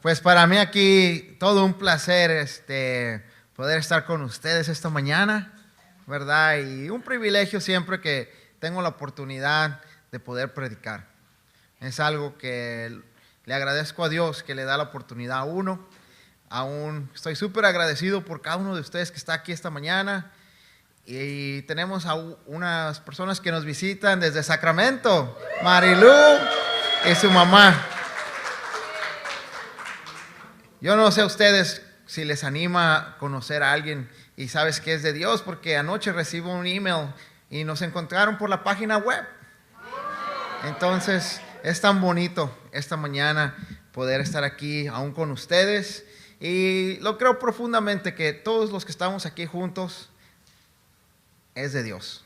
Pues para mí aquí todo un placer poder estar con ustedes esta mañana, ¿verdad? Y un privilegio siempre que tengo la oportunidad de poder predicar. Es algo que le agradezco a Dios que le da la oportunidad a uno. Aún estoy súper agradecido por cada uno de ustedes que está aquí esta mañana. Y tenemos a unas personas que nos visitan desde Sacramento, Marilú y su mamá. Yo no sé a ustedes si les anima a conocer a alguien y sabes que es de Dios, porque anoche recibo un email y nos encontraron por la página web. Entonces es tan bonito esta mañana poder estar aquí aún con ustedes, y lo creo profundamente que todos los que estamos aquí juntos es de Dios,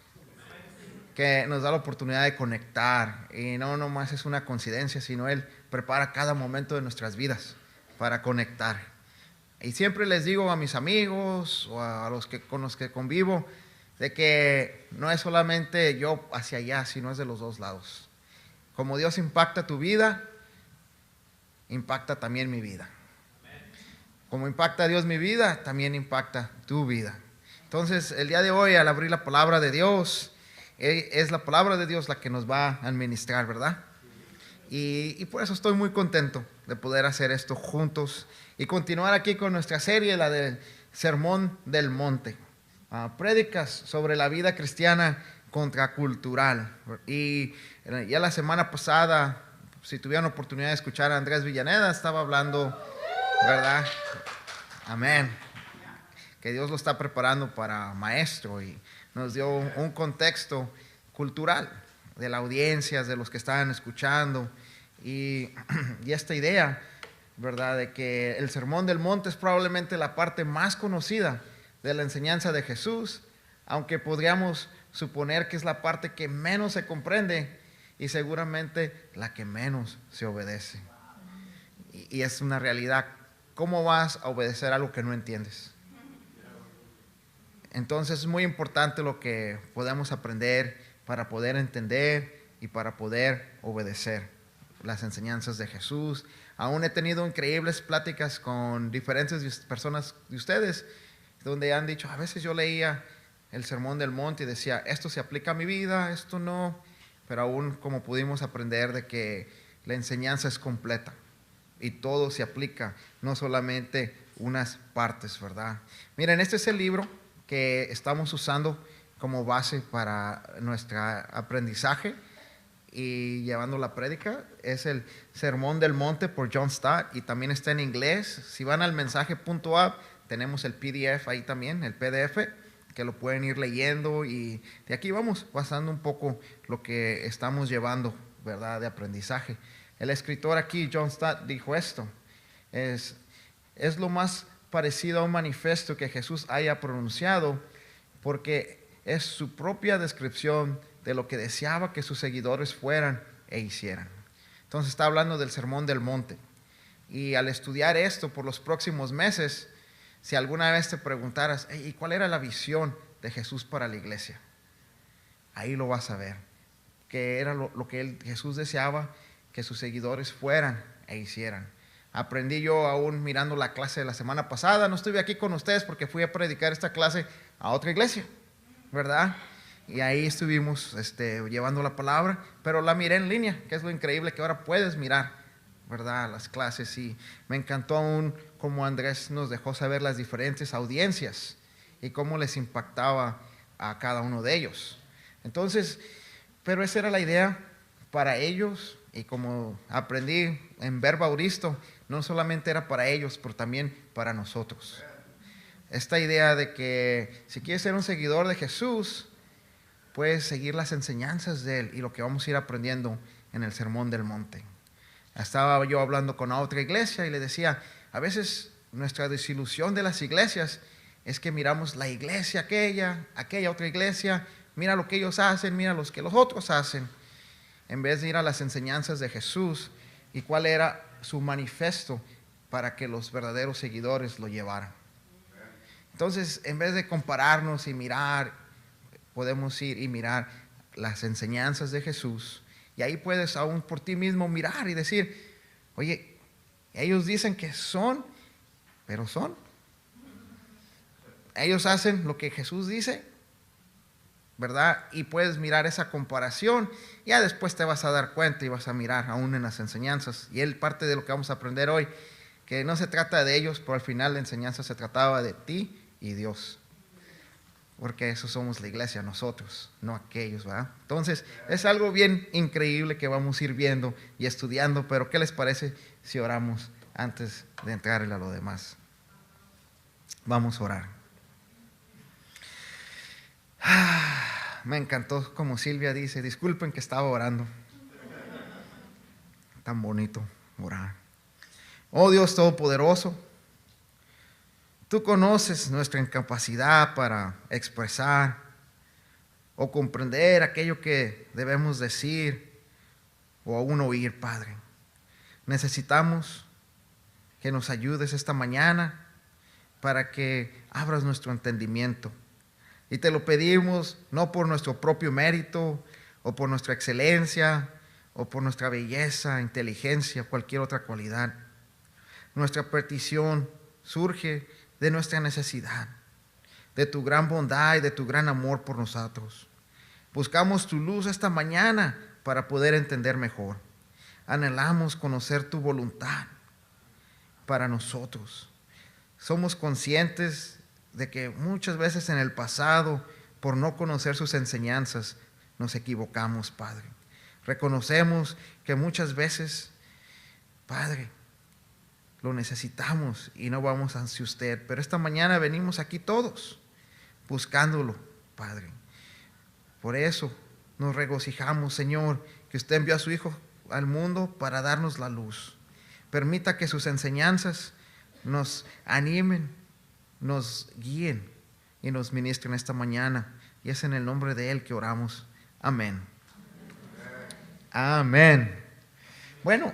que nos da la oportunidad de conectar, y no nomás es una coincidencia, sino Él prepara cada momento de nuestras vidas para conectar. Y siempre les digo a mis amigos o a los que con los que convivo de que no es solamente yo hacia allá, sino es de los dos lados. Como Dios impacta tu vida, impacta también mi vida. Como impacta Dios mi vida, también impacta tu vida. Entonces, el día de hoy, al abrir la palabra de Dios, es la palabra de Dios la que nos va a administrar, ¿verdad? Y por eso estoy muy contento de poder hacer esto juntos y continuar aquí con nuestra serie, la del Sermón del Monte. Prédicas sobre la vida cristiana contracultural. Y ya la semana pasada, si tuvieron oportunidad de escuchar a Andrés Villaneda, estaba hablando, ¿verdad? Amén. Que Dios lo está preparando para maestro, y nos dio un contexto cultural de la audiencia, de los que estaban escuchando, y esta idea, ¿verdad?, de que el Sermón del Monte es probablemente la parte más conocida de la enseñanza de Jesús, aunque podríamos suponer que es la parte que menos se comprende y seguramente la que menos se obedece. Y es una realidad. ¿Cómo vas a obedecer algo que no entiendes? Entonces es muy importante lo que podemos aprender para poder entender y para poder obedecer las enseñanzas de Jesús. Aún he tenido increíbles pláticas con diferentes personas de ustedes, donde han dicho, a veces yo leía el Sermón del Monte y decía, esto se aplica a mi vida, esto no, pero aún como pudimos aprender de que la enseñanza es completa y todo se aplica, no solamente unas partes, ¿verdad? Miren, este es el libro que estamos usando como base para nuestro aprendizaje y llevando la prédica. Es el Sermón del Monte por John Stott, y también está en inglés. Si van al mensaje.app, tenemos el PDF ahí también, el PDF, que lo pueden ir leyendo, y de aquí vamos pasando un poco lo que estamos llevando, ¿verdad?, de aprendizaje. El escritor aquí, John Stott, dijo esto: es lo más parecido a un manifiesto que Jesús haya pronunciado, porque es su propia descripción de lo que deseaba que sus seguidores fueran e hicieran. Entonces está hablando del Sermón del Monte, y al estudiar esto por los próximos meses, si alguna vez te preguntaras, ¿y cuál era la visión de Jesús para la iglesia? Ahí lo vas a ver, que era lo que Jesús deseaba que sus seguidores fueran e hicieran. Aprendí yo aún mirando la clase de la semana pasada. No estuve aquí con ustedes porque fui a predicar esta clase a otra iglesia, ¿verdad? Y ahí estuvimos llevando la palabra, pero la miré en línea, que es lo increíble, que ahora puedes mirar, ¿verdad?, las clases. Y me encantó aún cómo Andrés nos dejó saber las diferentes audiencias y cómo les impactaba a cada uno de ellos. Entonces, pero esa era la idea para ellos, y como aprendí en Verbo Auristo, no solamente era para ellos, pero también para nosotros. Esta idea de que si quieres ser un seguidor de Jesús, puedes seguir las enseñanzas de Él y lo que vamos a ir aprendiendo en el Sermón del Monte. Estaba yo hablando con otra iglesia y le decía, a veces nuestra desilusión de las iglesias es que miramos la iglesia aquella otra iglesia, mira lo que ellos hacen, mira lo que los otros hacen, en vez de ir a las enseñanzas de Jesús y cuál era su manifiesto para que los verdaderos seguidores lo llevaran. Entonces, en vez de compararnos y mirar, podemos ir y mirar las enseñanzas de Jesús, y ahí puedes aún por ti mismo mirar y decir, oye, Ellos dicen que son, pero son. Ellos hacen lo que Jesús dice, ¿verdad? Y puedes mirar esa comparación. Ya después te vas a dar cuenta y vas a mirar aún en las enseñanzas. Y él, parte de lo que vamos a aprender hoy, que no se trata de ellos, pero al final la enseñanza se trataba de ti y Dios. Porque eso somos la iglesia, nosotros, no aquellos, ¿verdad? Entonces, es algo bien increíble que vamos a ir viendo y estudiando, pero ¿qué les parece si oramos antes de entrar a lo demás? Vamos a orar. Me encantó como Silvia dice, disculpen que estaba orando. Tan bonito orar. Oh Dios Todopoderoso, tú conoces nuestra incapacidad para expresar o comprender aquello que debemos decir o aún oír, Padre. Necesitamos que nos ayudes esta mañana para que abras nuestro entendimiento. Y te lo pedimos no por nuestro propio mérito o por nuestra excelencia o por nuestra belleza, inteligencia, cualquier otra cualidad. Nuestra petición surge de nuestra necesidad, de tu gran bondad y de tu gran amor por nosotros. Buscamos tu luz esta mañana para poder entender mejor. Anhelamos conocer tu voluntad para nosotros. Somos conscientes de que muchas veces en el pasado, por no conocer sus enseñanzas, nos equivocamos, Padre. Reconocemos que muchas veces, Padre, lo necesitamos y no vamos hacia usted. Pero esta mañana venimos aquí todos, buscándolo, Padre. Por eso nos regocijamos, Señor, que usted envió a su Hijo al mundo para darnos la luz. Permita que sus enseñanzas nos animen, nos guíen y nos ministren esta mañana. Y es en el nombre de Él que oramos. Amén. Amén. Bueno,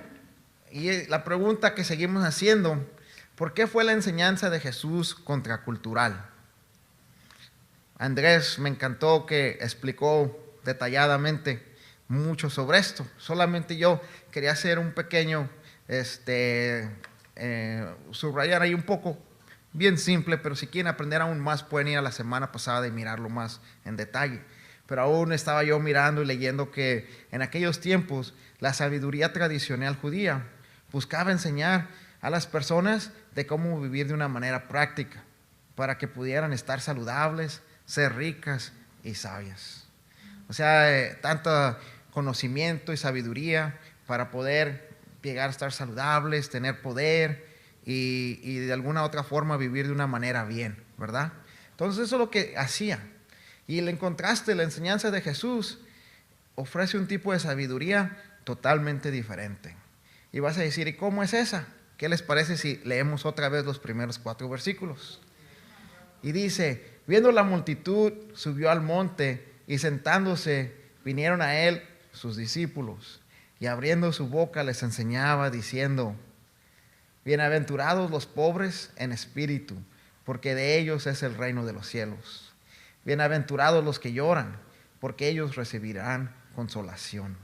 y la pregunta que seguimos haciendo, ¿por qué fue la enseñanza de Jesús contracultural? Andrés me encantó que explicó detalladamente mucho sobre esto. Solamente yo quería hacer un pequeño, subrayar ahí un poco, bien simple, pero si quieren aprender aún más pueden ir a la semana pasada y mirarlo más en detalle. Pero aún estaba yo mirando y leyendo que en aquellos tiempos la sabiduría tradicional judía buscaba enseñar a las personas de cómo vivir de una manera práctica para que pudieran estar saludables, ser ricas y sabias. O sea, tanto conocimiento y sabiduría para poder llegar a estar saludables, tener poder y de alguna otra forma vivir de una manera bien, ¿verdad? Entonces eso es lo que hacía. Y en contraste, la enseñanza de Jesús ofrece un tipo de sabiduría totalmente diferente. Y vas a decir, ¿y cómo es esa? ¿Qué les parece si leemos otra vez los primeros 4 versículos? Y dice, viendo la multitud, subió al monte y sentándose, vinieron a él sus discípulos. Y abriendo su boca les enseñaba diciendo, bienaventurados los pobres en espíritu, porque de ellos es el reino de los cielos. Bienaventurados los que lloran, porque ellos recibirán consolación.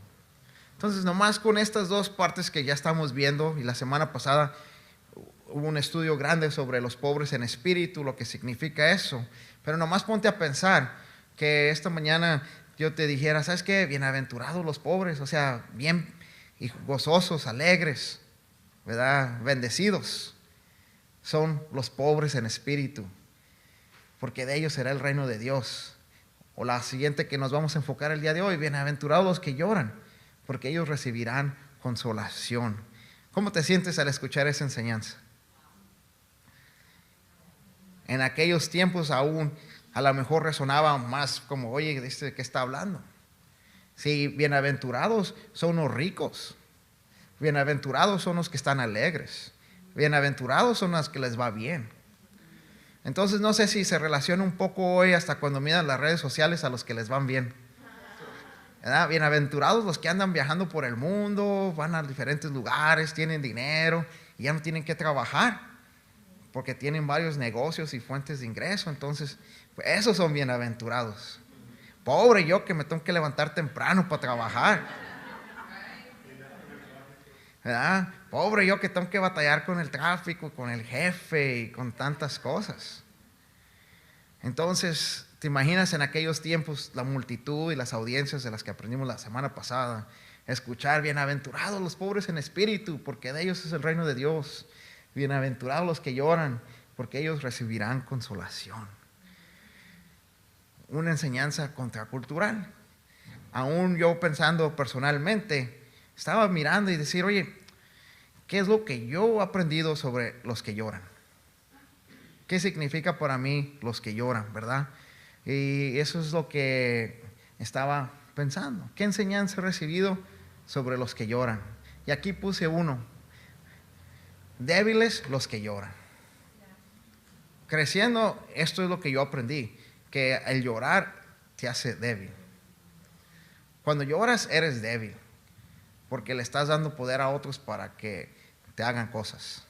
Entonces, nomás con estas dos partes que ya estamos viendo, y la semana pasada hubo un estudio grande sobre los pobres en espíritu, lo que significa eso, pero nomás ponte a pensar que esta mañana yo te dijera, ¿sabes qué? Bienaventurados los pobres, o sea, bien y gozosos, alegres, ¿verdad? Bendecidos son los pobres en espíritu, porque de ellos será el reino de Dios. O la siguiente que nos vamos a enfocar el día de hoy, bienaventurados los que lloran, porque ellos recibirán consolación. ¿Cómo te sientes al escuchar esa enseñanza? En aquellos tiempos aún a lo mejor resonaba más como, oye, ¿de qué está hablando? Sí, bienaventurados son los ricos, bienaventurados son los que están alegres, bienaventurados son los que les va bien. Entonces no sé si se relaciona un poco hoy hasta cuando miran las redes sociales a los que les van bien, ¿verdad? Bienaventurados los que andan viajando por el mundo, van a diferentes lugares, tienen dinero y ya no tienen que trabajar porque tienen varios negocios y fuentes de ingreso. Entonces, pues, esos son bienaventurados. Pobre yo que me tengo que levantar temprano para trabajar. ¿verdad? Pobre yo que tengo que batallar con el tráfico, con el jefe y con tantas cosas. Entonces, ¿te imaginas en aquellos tiempos la multitud y las audiencias de las que aprendimos la semana pasada? Escuchar, bienaventurados los pobres en espíritu, porque de ellos es el reino de Dios. Bienaventurados los que lloran, porque ellos recibirán consolación. Una enseñanza contracultural. Aún yo pensando personalmente, estaba mirando y decir, oye, ¿qué es lo que yo he aprendido sobre los que lloran? ¿Qué significa para mí los que lloran, verdad? Y eso es lo que estaba pensando. ¿Qué enseñanza he recibido sobre los que lloran? Y aquí puse uno. Débiles los que lloran. Creciendo, esto es lo que yo aprendí, que el llorar te hace débil. Cuando lloras, eres débil, porque le estás dando poder a otros para que te hagan cosas.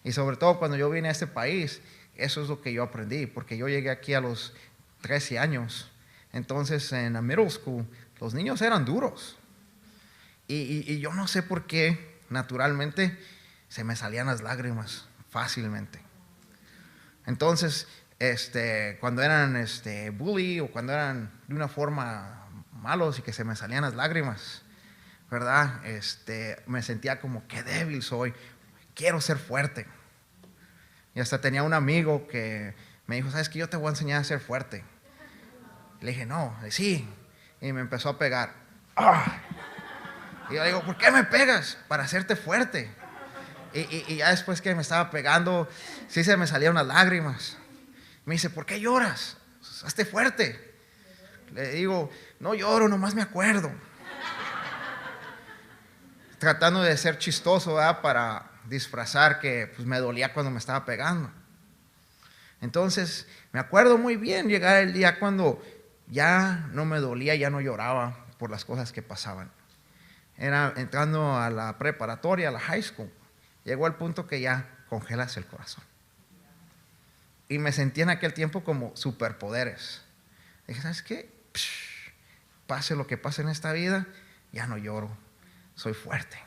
Y sobre todo cuando yo vine a este país, eso es lo que yo aprendí, porque yo llegué aquí a los 13 años. Entonces en la middle school, los niños eran duros. Y yo no sé por qué, naturalmente, se me salían las lágrimas fácilmente. Entonces, cuando eran bully o cuando eran de una forma malos y que se me salían las lágrimas, ¿verdad? Me sentía como que débil soy, quiero ser fuerte. Y hasta tenía un amigo que me dijo, ¿sabes qué? Yo te voy a enseñar a ser fuerte. Le dije, no, sí. Y me empezó a pegar. ¡Ah! Y yo le digo, ¿por qué me pegas? Para hacerte fuerte. Y ya después que me estaba pegando, sí se me salieron las lágrimas. Me dice, ¿por qué lloras? Hazte fuerte. Le digo, no lloro, nomás me acuerdo. Tratando de ser chistoso, ¿verdad? Para disfrazar que pues, me dolía cuando me estaba pegando. Entonces, me acuerdo muy bien llegar el día cuando ya no me dolía, ya no lloraba por las cosas que pasaban. Era entrando a la preparatoria, a la high school. Llegó el punto que ya congelas el corazón. Y me sentí en aquel tiempo como superpoderes. Dije, ¿sabes qué? Pase lo que pase en esta vida, ya no lloro, soy fuerte.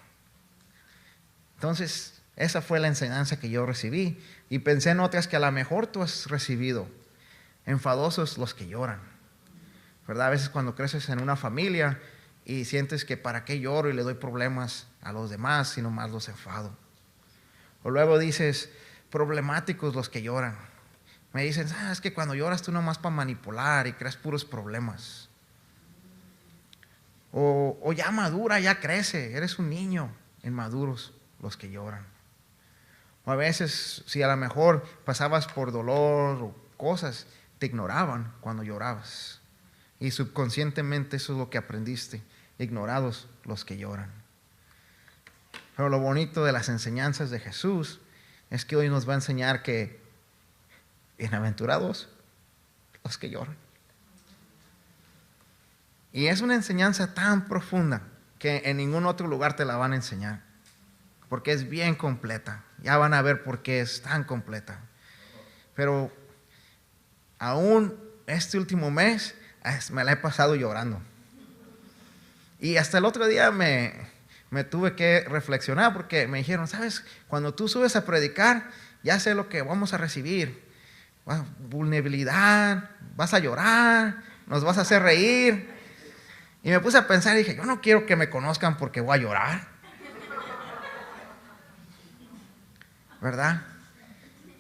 Entonces, esa fue la enseñanza que yo recibí. Y pensé en otras que a lo mejor tú has recibido. Enfadosos los que lloran, ¿verdad? A veces cuando creces en una familia y sientes que para qué lloro y le doy problemas a los demás, sino más los enfado. O luego dices, problemáticos los que lloran. Me dicen, es que cuando lloras tú nomás para manipular y creas puros problemas. O ya madura, ya crece, eres un niño. Inmaduros los que lloran. O a veces, si a lo mejor pasabas por dolor o cosas, te ignoraban cuando llorabas. Y subconscientemente eso es lo que aprendiste. Ignorados los que lloran. Pero lo bonito de las enseñanzas de Jesús es que hoy nos va a enseñar que bienaventurados los que lloran. Y es una enseñanza tan profunda que en ningún otro lugar te la van a enseñar. Porque es bien completa. Ya van a ver por qué es tan completa. Pero aún este último mes me la he pasado llorando. Y hasta el otro día me tuve que reflexionar porque me dijeron, ¿sabes? Cuando tú subes a predicar, ya sé lo que vamos a recibir. Vulnerabilidad, vas a llorar, nos vas a hacer reír. Y me puse a pensar y dije, yo no quiero que me conozcan porque voy a llorar, ¿verdad?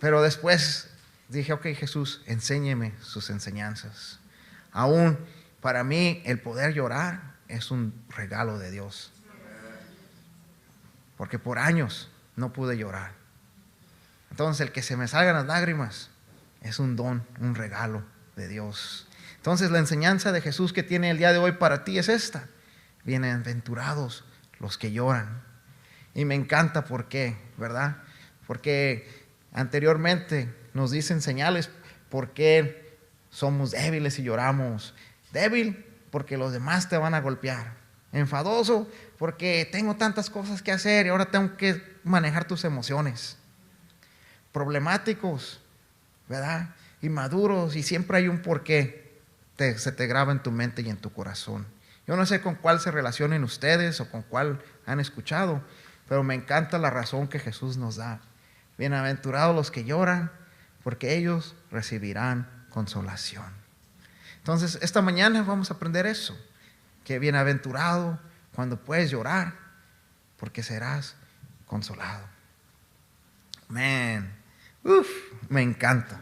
Pero después dije, ok, Jesús, enséñeme sus enseñanzas. Aún para mí el poder llorar es un regalo de Dios. Porque por años no pude llorar. Entonces el que se me salgan las lágrimas es un don, un regalo de Dios. Entonces la enseñanza de Jesús que tiene el día de hoy para ti es esta. Bienaventurados los que lloran. Y me encanta por qué, ¿verdad? Porque anteriormente nos dicen señales por qué somos débiles y lloramos. Débil porque los demás te van a golpear. Enfadoso porque tengo tantas cosas que hacer y ahora tengo que manejar tus emociones. Problemáticos, ¿verdad? Inmaduros, y siempre hay un porqué. Se te graba en tu mente y en tu corazón. Yo no sé con cuál se relacionen ustedes o con cuál han escuchado, pero me encanta la razón que Jesús nos da. Bienaventurados los que lloran, porque ellos recibirán consolación. Entonces, esta mañana vamos a aprender eso, que bienaventurado cuando puedes llorar, porque serás consolado. Man, me encanta.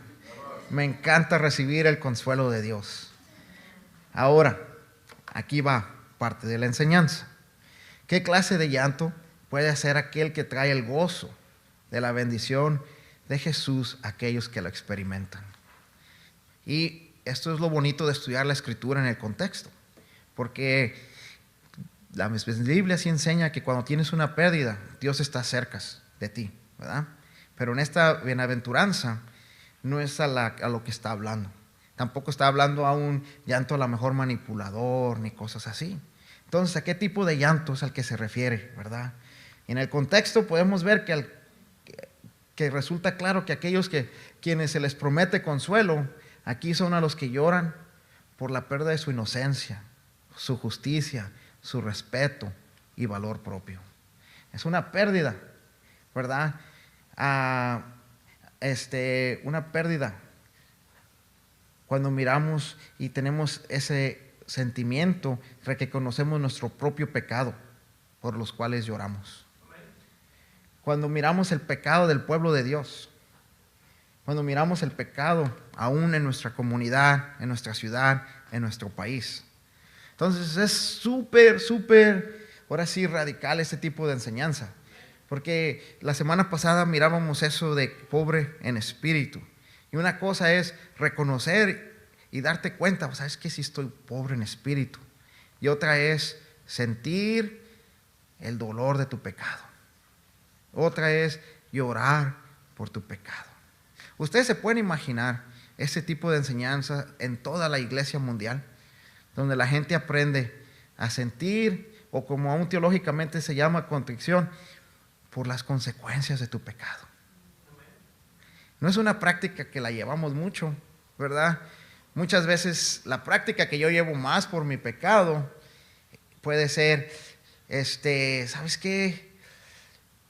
Me encanta recibir el consuelo de Dios. Ahora, aquí va parte de la enseñanza. ¿Qué clase de llanto puede hacer aquel que trae el gozo de la bendición de Jesús a aquellos que lo experimentan? Y esto es lo bonito de estudiar la Escritura en el contexto, porque la Biblia sí enseña que cuando tienes una pérdida, Dios está cerca de ti, ¿verdad? Pero en esta bienaventuranza no es a lo que está hablando. Tampoco está hablando a un llanto a lo mejor manipulador ni cosas así. Entonces, ¿a qué tipo de llanto es al que se refiere, verdad? Y en el contexto podemos ver que resulta claro que quienes se les promete consuelo, aquí son a los que lloran por la pérdida de su inocencia, su justicia, su respeto y valor propio. Es una pérdida, ¿verdad? Una pérdida cuando miramos y tenemos ese sentimiento de que conocemos nuestro propio pecado por los cuales lloramos. Cuando miramos el pecado del pueblo de Dios, cuando miramos el pecado aún en nuestra comunidad, en nuestra ciudad, en nuestro país. Entonces es súper, ahora sí, radical este tipo de enseñanza. Porque la semana pasada mirábamos eso de pobre en espíritu. Y una cosa es reconocer y darte cuenta, ¿sabes qué? Sí estoy pobre en espíritu. Y otra es sentir el dolor de tu pecado. Otra es llorar por tu pecado. Ustedes se pueden imaginar ese tipo de enseñanza en toda la iglesia mundial, donde la gente aprende a sentir, o como aún teológicamente se llama, contrición, por las consecuencias de tu pecado. No es una práctica que la llevamos mucho, ¿verdad? Muchas veces la práctica que yo llevo más por mi pecado puede ser, ¿sabes qué?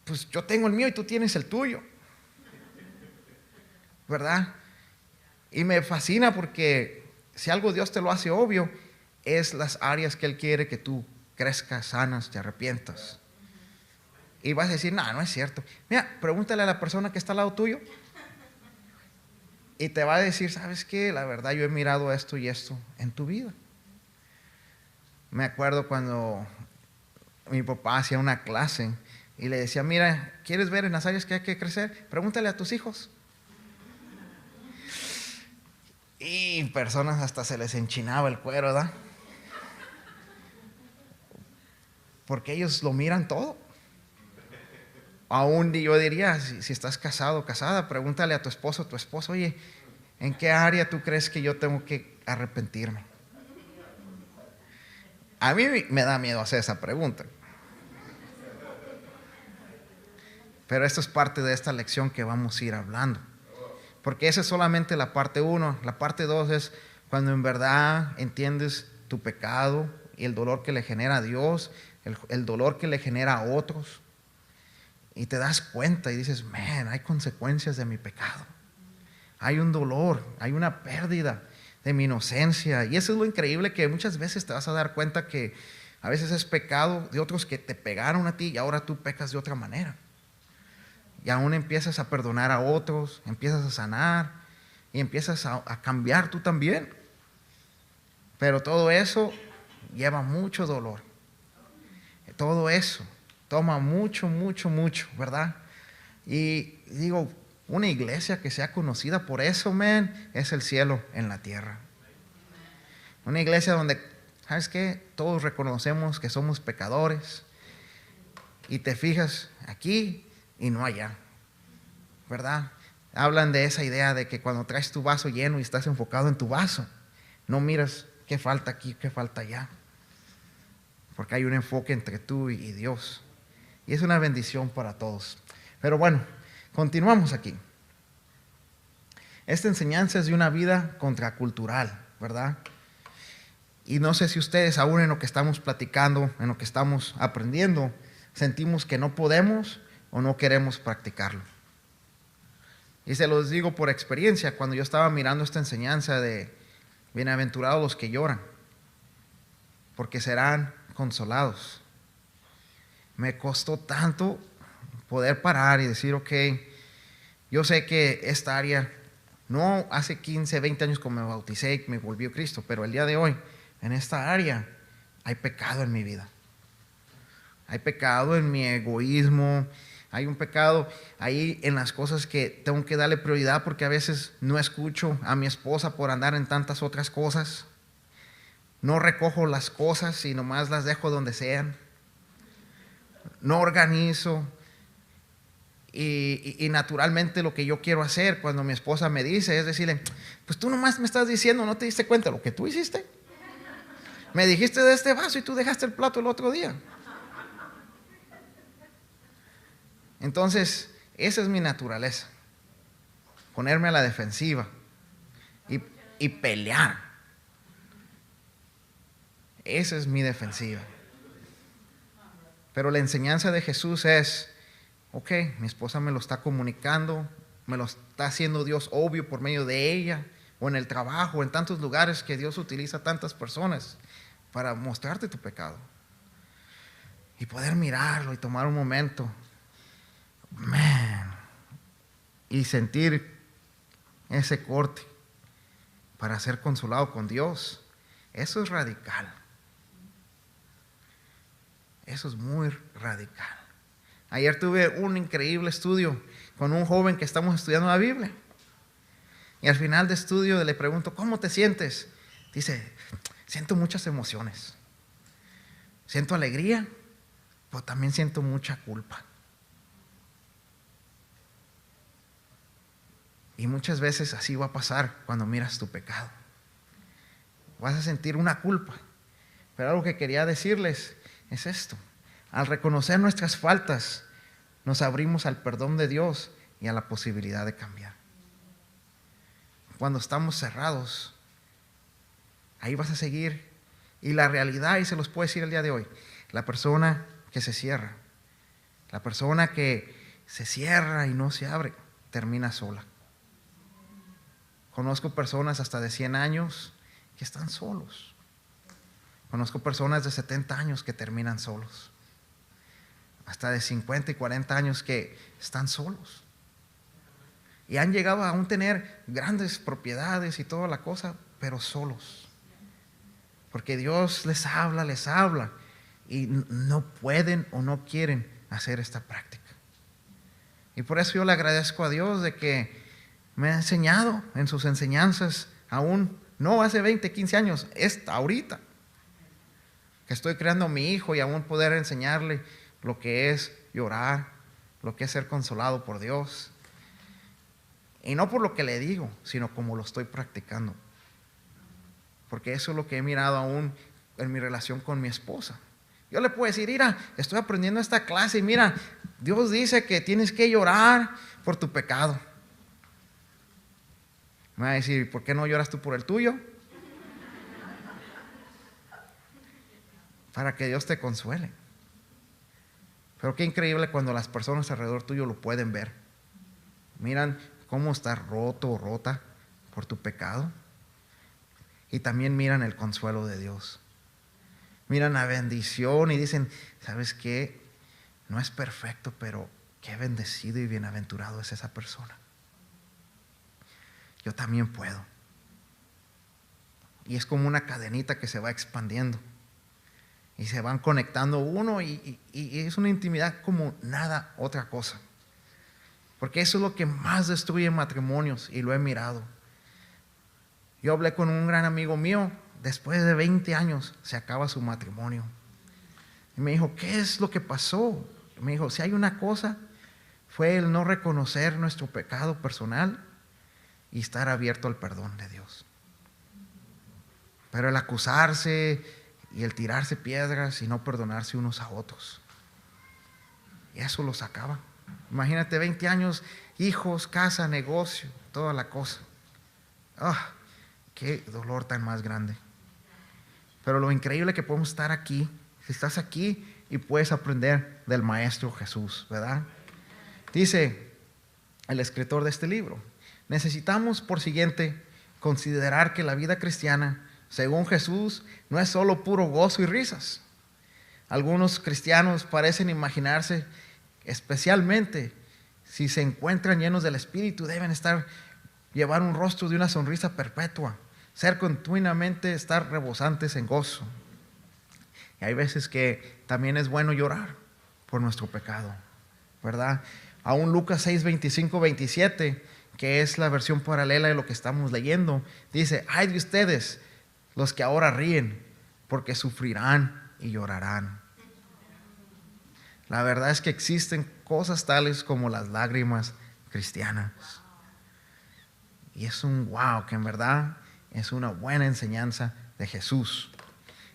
Pues yo tengo el mío y tú tienes el tuyo, ¿verdad? Y me fascina porque si algo Dios te lo hace obvio, es las áreas que Él quiere que tú crezcas, sanas, te arrepientas. Y vas a decir, no es cierto. Mira, pregúntale a la persona que está al lado tuyo. Y te va a decir, ¿sabes qué? La verdad, yo he mirado esto y esto en tu vida. Me acuerdo cuando mi papá hacía una clase y le decía, mira, ¿quieres ver en las áreas que hay que crecer? Pregúntale a tus hijos. Y personas hasta se les enchinaba el cuero, ¿verdad? Porque ellos lo miran todo. Aún yo diría, si estás casado o casada, pregúntale a tu esposo, oye, ¿en qué área tú crees que yo tengo que arrepentirme? A mí me da miedo hacer esa pregunta. Pero esto es parte de esta lección que vamos a ir hablando. Porque esa es solamente la parte 1. La parte 2 es cuando en verdad entiendes tu pecado y el dolor que le genera a Dios, el dolor que le genera a otros. Y te das cuenta y dices, hay consecuencias de mi pecado. Hay un dolor, hay una pérdida de mi inocencia. Y eso es lo increíble, que muchas veces te vas a dar cuenta que a veces es pecado de otros que te pegaron a ti y ahora tú pecas de otra manera. Y aún empiezas a perdonar a otros, empiezas a sanar y empiezas a cambiar tú también. Pero todo eso lleva mucho dolor. Todo eso toma mucho, ¿verdad? Y digo, una iglesia que sea conocida por eso, es el cielo en la tierra. Una iglesia donde, ¿sabes qué? Todos reconocemos que somos pecadores. Y te fijas aquí y no allá, ¿verdad? Hablan de esa idea de que cuando traes tu vaso lleno y estás enfocado en tu vaso, no miras qué falta aquí, qué falta allá. Porque hay un enfoque entre tú y Dios. Y es una bendición para todos. Pero bueno, continuamos aquí. Esta enseñanza es de una vida contracultural, ¿verdad? Y no sé si ustedes, aún en lo que estamos platicando, en lo que estamos aprendiendo, sentimos que no podemos o no queremos practicarlo. Y se los digo por experiencia, cuando yo estaba mirando esta enseñanza de bienaventurados los que lloran, porque serán consolados. Me costó tanto poder parar y decir, ok, yo sé que esta área, no hace 15, 20 años como me bauticé y me volvió Cristo, pero el día de hoy, en esta área, hay pecado en mi vida. Hay pecado en mi egoísmo, hay un pecado ahí en las cosas que tengo que darle prioridad, porque a veces no escucho a mi esposa por andar en tantas otras cosas. No recojo las cosas y nomás las dejo donde sean. No organizo. Y naturalmente lo que yo quiero hacer cuando mi esposa me dice es decirle, pues tú nomás me estás diciendo, ¿no te diste cuenta de lo que tú hiciste? Me dijiste de este vaso y tú dejaste el plato el otro día. Entonces, esa es mi naturaleza. Ponerme a la defensiva y pelear. Esa es mi defensiva. Pero la enseñanza de Jesús es, ok, mi esposa me lo está comunicando, me lo está haciendo Dios obvio por medio de ella, o en el trabajo, en tantos lugares que Dios utiliza a tantas personas para mostrarte tu pecado. Y poder mirarlo y tomar un momento, y sentir ese corte para ser consolado con Dios. Eso es radical. Eso es muy radical. Ayer tuve un increíble estudio con un joven que estamos estudiando la Biblia. Y al final de estudio le pregunto, ¿cómo te sientes? Dice, siento muchas emociones. Siento alegría, pero también siento mucha culpa. Y muchas veces así va a pasar cuando miras tu pecado. Vas a sentir una culpa. Pero algo que quería decirles es esto. Al reconocer nuestras faltas, nos abrimos al perdón de Dios y a la posibilidad de cambiar. Cuando estamos cerrados, ahí vas a seguir. Y la realidad, y se los puedo decir el día de hoy, la persona que se cierra, la persona que se cierra y no se abre, termina sola. Conozco personas hasta de 100 años que están solos. Conozco personas de 70 años que terminan solos. Hasta de 50 y 40 años que están solos. Y han llegado a aún tener grandes propiedades y toda la cosa, pero solos. Porque Dios les habla y no pueden o no quieren hacer esta práctica. Y por eso yo le agradezco a Dios de que me ha enseñado en sus enseñanzas, aún no hace 20, 15 años, ahorita, que estoy creando a mi hijo y aún poder enseñarle lo que es llorar, lo que es ser consolado por Dios. Y no por lo que le digo, sino como lo estoy practicando. Porque eso es lo que he mirado aún en mi relación con mi esposa. Yo le puedo decir, mira, estoy aprendiendo esta clase y mira, Dios dice que tienes que llorar por tu pecado. Me va a decir, ¿por qué no lloras tú por el tuyo? Para que Dios te consuele. Pero qué increíble cuando las personas alrededor tuyo lo pueden ver. Miran cómo estás roto o rota por tu pecado. Y también miran el consuelo de Dios. Miran la bendición y dicen, ¿sabes qué? No es perfecto, pero qué bendecido y bienaventurado es esa persona. Yo también puedo. Y es como una cadenita que se va expandiendo. Y se van conectando uno y es una intimidad como nada otra cosa. Porque eso es lo que más destruye matrimonios y lo he mirado. Yo hablé con un gran amigo mío, después de 20 años se acaba su matrimonio. Y me dijo, ¿qué es lo que pasó? Y me dijo, si hay una cosa, fue el no reconocer nuestro pecado personal y estar abierto al perdón de Dios. Pero el acusarse y el tirarse piedras y no perdonarse unos a otros, y eso los acaba. Imagínate 20 años, hijos, casa, negocio, toda la cosa. Qué dolor tan más grande. Pero lo increíble que podemos estar aquí, si estás aquí, y puedes aprender del Maestro Jesús, ¿verdad? Dice el escritor de este libro: necesitamos, por siguiente, considerar que la vida cristiana, según Jesús, no es solo puro gozo y risas. Algunos cristianos parecen imaginarse, especialmente si se encuentran llenos del Espíritu, deben llevar un rostro de una sonrisa perpetua, ser continuamente, estar rebosantes en gozo. Y hay veces que también es bueno llorar por nuestro pecado, ¿verdad? Aún Lucas 6, 25, 27, que es la versión paralela de lo que estamos leyendo, dice: ay de ustedes, los que ahora ríen, porque sufrirán y llorarán. La verdad es que existen cosas tales como las lágrimas cristianas. Y es un wow, que en verdad es una buena enseñanza de Jesús.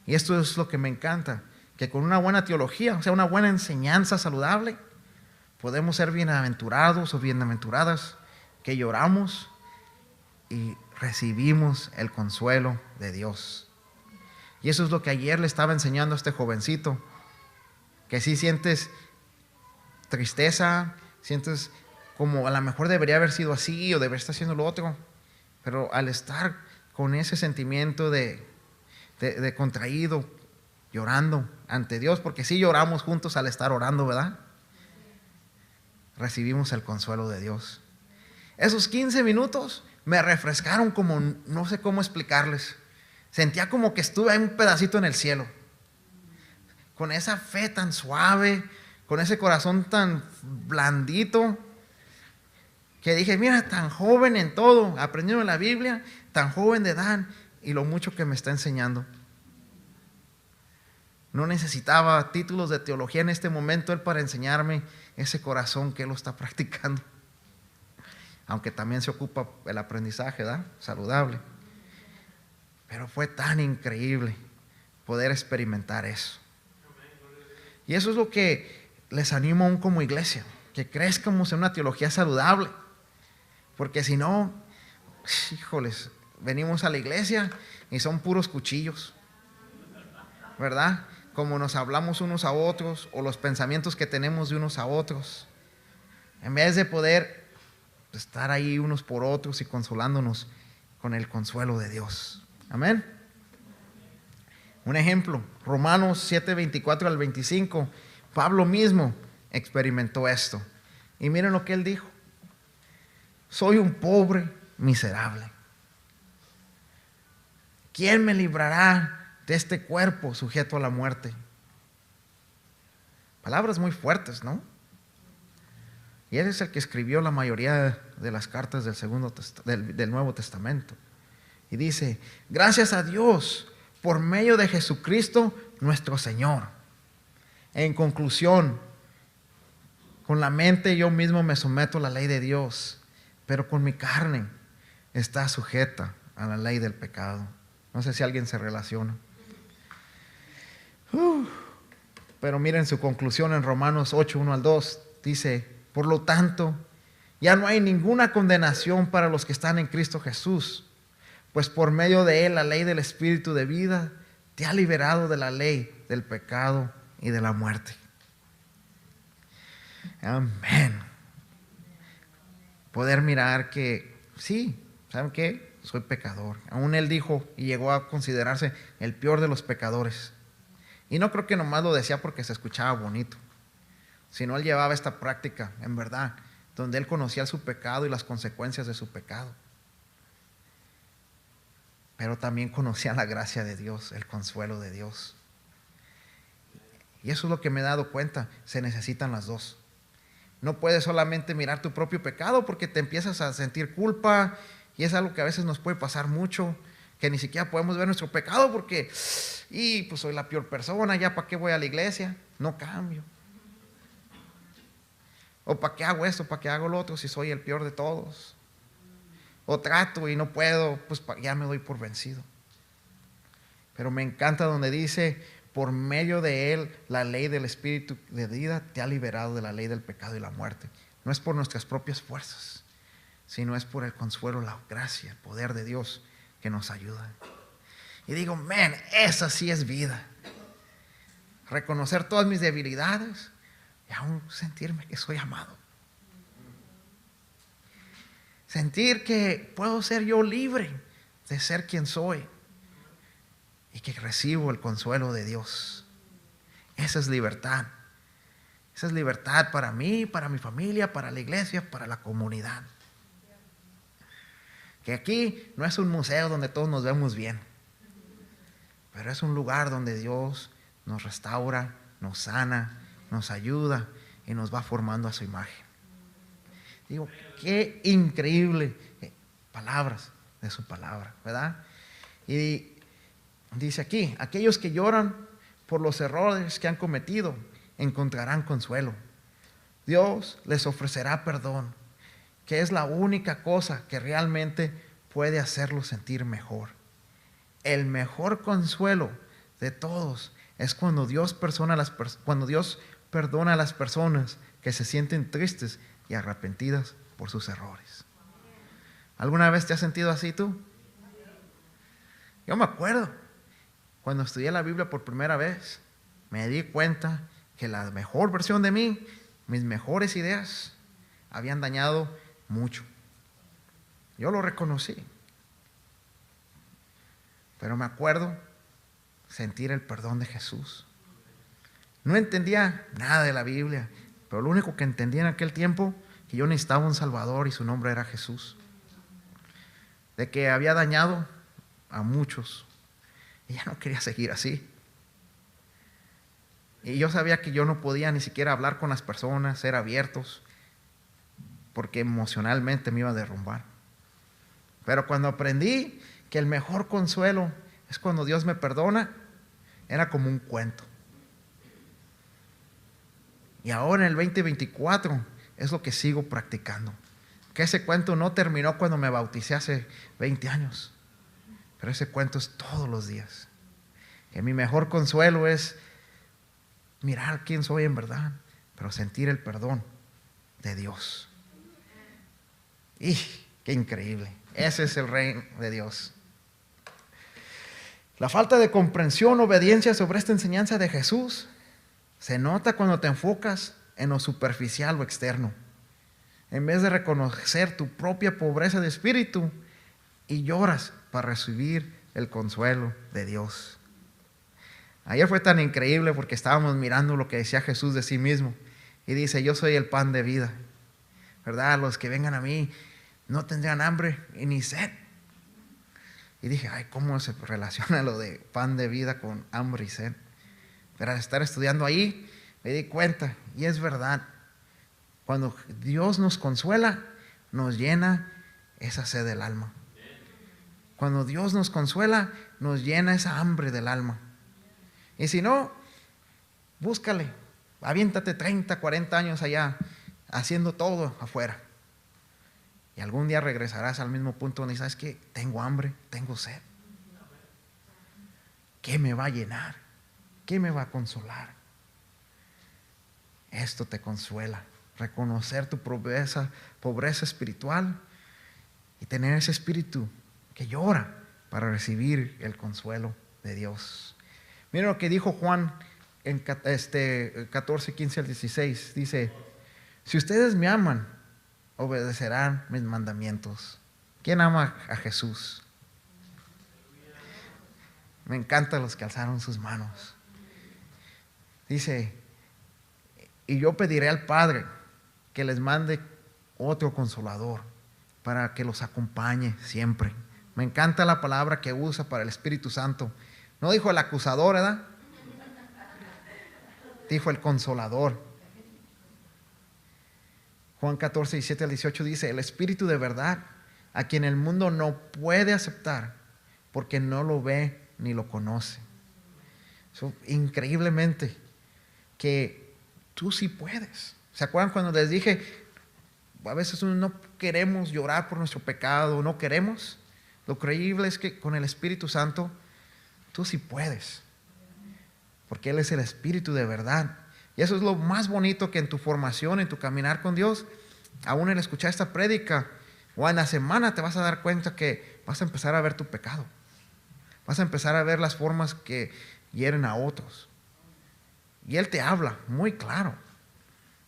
Y esto es lo que me encanta, que con una buena teología, o sea, una buena enseñanza saludable, podemos ser bienaventurados o bienaventuradas, que lloramos y recibimos el consuelo de Dios. Y eso es lo que ayer le estaba enseñando a este jovencito, que si sientes tristeza, sientes como a lo mejor debería haber sido así o debería estar haciendo lo otro, pero al estar con ese sentimiento de contraído, llorando ante Dios, porque sí lloramos juntos al estar orando, ¿verdad? Recibimos el consuelo de Dios. Esos 15 minutos me refrescaron como no sé cómo explicarles. Sentía como que estuve ahí un pedacito en el cielo, con esa fe tan suave, con ese corazón tan blandito, que dije: mira, tan joven en todo, aprendiendo la Biblia, tan joven de edad, y lo mucho que me está enseñando. No necesitaba títulos de teología en este momento él para enseñarme ese corazón que él lo está practicando. Aunque también se ocupa el aprendizaje, ¿verdad? Saludable. Pero fue tan increíble poder experimentar eso. Y eso es lo que les animo aún como iglesia, que crezcamos en una teología saludable. Porque si no, híjoles, venimos a la iglesia y son puros cuchillos, ¿verdad? Como nos hablamos unos a otros, o los pensamientos que tenemos de unos a otros, en vez de poder estar ahí unos por otros y consolándonos con el consuelo de Dios. Amén. Un ejemplo, Romanos 7, 24 al 25, Pablo mismo experimentó esto. Y miren lo que él dijo: soy un pobre miserable. ¿Quién me librará de este cuerpo sujeto a la muerte? Palabras muy fuertes, ¿no? Y él es el que escribió la mayoría de las cartas del Nuevo Testamento. Y dice: gracias a Dios por medio de Jesucristo nuestro Señor. En conclusión, con la mente yo mismo me someto a la ley de Dios, pero con mi carne está sujeta a la ley del pecado. No sé si alguien se relaciona. Pero miren su conclusión en Romanos 8, 1 al 2. Dice: por lo tanto, ya no hay ninguna condenación para los que están en Cristo Jesús, pues por medio de él la ley del Espíritu de vida te ha liberado de la ley del pecado y de la muerte. Amén. Poder mirar que sí, ¿saben qué? Soy pecador. Aún él dijo y llegó a considerarse el peor de los pecadores. Y no creo que nomás lo decía porque se escuchaba bonito, sino él llevaba esta práctica en verdad, donde él conocía su pecado y las consecuencias de su pecado. Pero también conocía la gracia de Dios, el consuelo de Dios. Y eso es lo que me he dado cuenta, se necesitan las dos. No puedes solamente mirar tu propio pecado porque te empiezas a sentir culpa, y es algo que a veces nos puede pasar mucho, que ni siquiera podemos ver nuestro pecado porque, pues soy la peor persona, ya para qué voy a la iglesia, no cambio. O para qué hago esto, para qué hago lo otro si soy el peor de todos. O trato y no puedo, pues ya me doy por vencido. Pero me encanta donde dice: por medio de él la ley del Espíritu de vida te ha liberado de la ley del pecado y la muerte. No es por nuestras propias fuerzas, sino es por el consuelo, la gracia, el poder de Dios que nos ayuda. Y digo: esa sí es vida. reconocer todas mis debilidades y aún sentirme que soy amado. Sentir que puedo ser yo libre de ser quien soy y que recibo el consuelo de Dios. Esa es libertad. Esa es libertad para mí, para mi familia, para la iglesia, para la comunidad. Que aquí no es un museo donde todos nos vemos bien, pero es un lugar donde Dios nos restaura, nos sana, nos ayuda y nos va formando a su imagen. Digo, qué increíble palabras de su palabra, ¿verdad? Y dice aquí, aquellos que lloran por los errores que han cometido encontrarán consuelo. Dios les ofrecerá perdón, que es la única cosa que realmente puede hacerlos sentir mejor. El mejor consuelo de todos es cuando Dios perdona a las personas que se sienten tristes y arrepentidas por sus errores. ¿Alguna vez te has sentido así tú? Yo me acuerdo, cuando estudié la Biblia por primera vez, me di cuenta que la mejor versión de mí, mis mejores ideas, habían dañado mucho. Yo lo reconocí. Pero me acuerdo sentir el perdón de Jesús. No entendía nada de la Biblia, pero lo único que entendía en aquel tiempo, que yo necesitaba un Salvador y su nombre era Jesús. De que había dañado a muchos y ya no quería seguir así. Y yo sabía que yo no podía ni siquiera hablar con las personas, ser abiertos, porque emocionalmente me iba a derrumbar. Pero cuando aprendí que el mejor consuelo es cuando Dios me perdona, era como un cuento. Y ahora en el 2024 es lo que sigo practicando. Que ese cuento no terminó cuando me bauticé hace 20 años, pero ese cuento es todos los días. Que mi mejor consuelo es mirar quién soy en verdad, pero sentir el perdón de Dios. ¡Y qué increíble! Ese es el reino de Dios. La falta de comprensión, obediencia sobre esta enseñanza de Jesús se nota cuando te enfocas en lo superficial o externo, en vez de reconocer tu propia pobreza de espíritu y lloras para recibir el consuelo de Dios. Ayer fue tan increíble porque estábamos mirando lo que decía Jesús de sí mismo y dice: yo soy el pan de vida, ¿verdad? Los que vengan a mí no tendrán hambre y ni sed. Y dije, ay, ¿cómo se relaciona lo de pan de vida con hambre y sed? Pero al estar estudiando ahí me di cuenta, y es verdad, cuando Dios nos consuela, nos llena esa sed del alma. Cuando Dios nos consuela, nos llena esa hambre del alma. Y si no, búscale, aviéntate 30, 40 años allá, haciendo todo afuera. Y algún día regresarás al mismo punto donde sabes que tengo hambre, tengo sed. ¿Qué me va a llenar? ¿Qué me va a consolar? Esto te consuela. Reconocer tu pobreza espiritual y tener ese espíritu que llora para recibir el consuelo de Dios. Miren lo que dijo Juan en 14, 15 al 16. Dice: si ustedes me aman, obedecerán mis mandamientos. ¿Quién ama a Jesús? Me encantan los que alzaron sus manos. Dice: y yo pediré al Padre que les mande otro consolador para que los acompañe siempre. Me encanta la palabra que usa para el Espíritu Santo. No dijo el acusador, ¿verdad? Dijo el consolador. Juan 14, 17 al 18 dice: el Espíritu de verdad, a quien el mundo no puede aceptar porque no lo ve ni lo conoce. Increíblemente que tú sí puedes. ¿Se acuerdan cuando les dije, a veces no queremos llorar por nuestro pecado, no queremos? Lo creíble es que con el Espíritu Santo tú sí puedes, porque Él es el Espíritu de verdad. Y eso es lo más bonito, que en tu formación, en tu caminar con Dios, aún en escuchar esta prédica o en la semana, te vas a dar cuenta que vas a empezar a ver tu pecado. Vas a empezar a ver las formas que hieren a otros. Y Él te habla muy claro.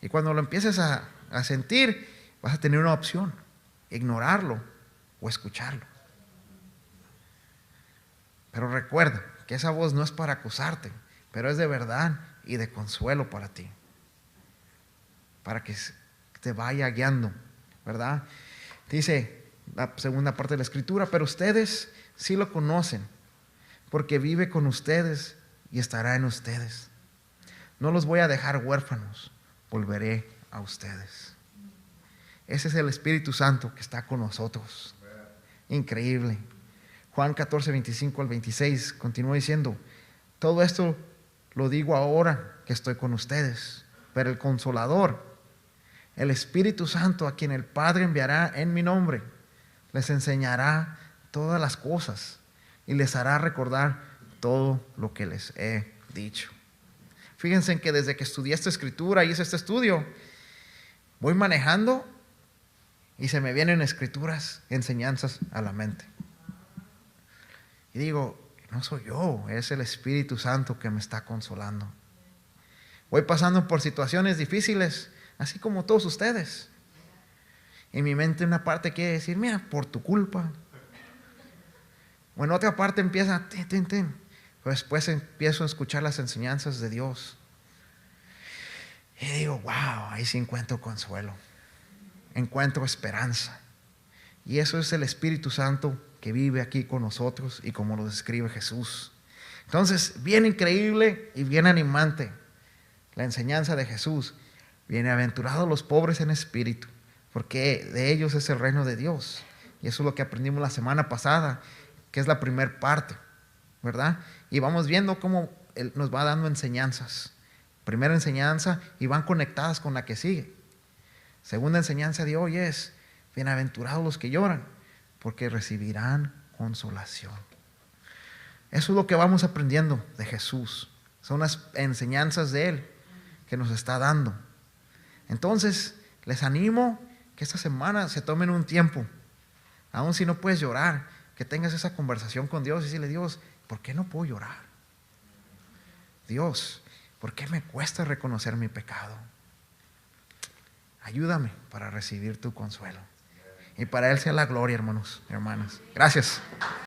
Y cuando lo empieces a sentir, vas a tener una opción: ignorarlo o escucharlo. Pero recuerda que esa voz no es para acusarte, pero es de verdad y de consuelo para ti, para que te vaya guiando, ¿verdad? Dice la segunda parte de la escritura: pero ustedes sí lo conocen, porque vive con ustedes y estará en ustedes. No los voy a dejar huérfanos, volveré a ustedes. Ese es el Espíritu Santo que está con nosotros. Increíble. Juan 14, 25 al 26 continúa diciendo: todo esto lo digo ahora que estoy con ustedes, pero el Consolador, el Espíritu Santo, a quien el Padre enviará en mi nombre, les enseñará todas las cosas y les hará recordar todo lo que les he dicho. Fíjense en que desde que estudié esta escritura y hice este estudio, voy manejando y se me vienen escrituras, enseñanzas a la mente. Y digo, no soy yo, es el Espíritu Santo que me está consolando. Voy pasando por situaciones difíciles, así como todos ustedes. En mi mente una parte quiere decir: mira, por tu culpa. O en otra parte empieza, Pero después empiezo a escuchar las enseñanzas de Dios. Y digo, wow, ahí sí encuentro consuelo. Encuentro esperanza. Y eso es el Espíritu Santo que vive aquí con nosotros y como lo describe Jesús. Entonces, bien increíble y bien animante la enseñanza de Jesús. Bienaventurados los pobres en espíritu, porque de ellos es el reino de Dios. Y eso es lo que aprendimos la semana pasada, que es la primera parte, ¿verdad? Y vamos viendo cómo Él nos va dando enseñanzas. Primera enseñanza, y van conectadas con la que sigue. Segunda enseñanza de hoy es: bienaventurados los que lloran, porque recibirán consolación. Eso es lo que vamos aprendiendo de Jesús. Son las enseñanzas de Él que nos está dando. Entonces, les animo que esta semana se tomen un tiempo, aun si no puedes llorar, que tengas esa conversación con Dios y decirle: Dios, ¿por qué no puedo llorar? Dios, ¿por qué me cuesta reconocer mi pecado? Ayúdame para recibir tu consuelo. Y para Él sea la gloria, hermanos y hermanas. Gracias.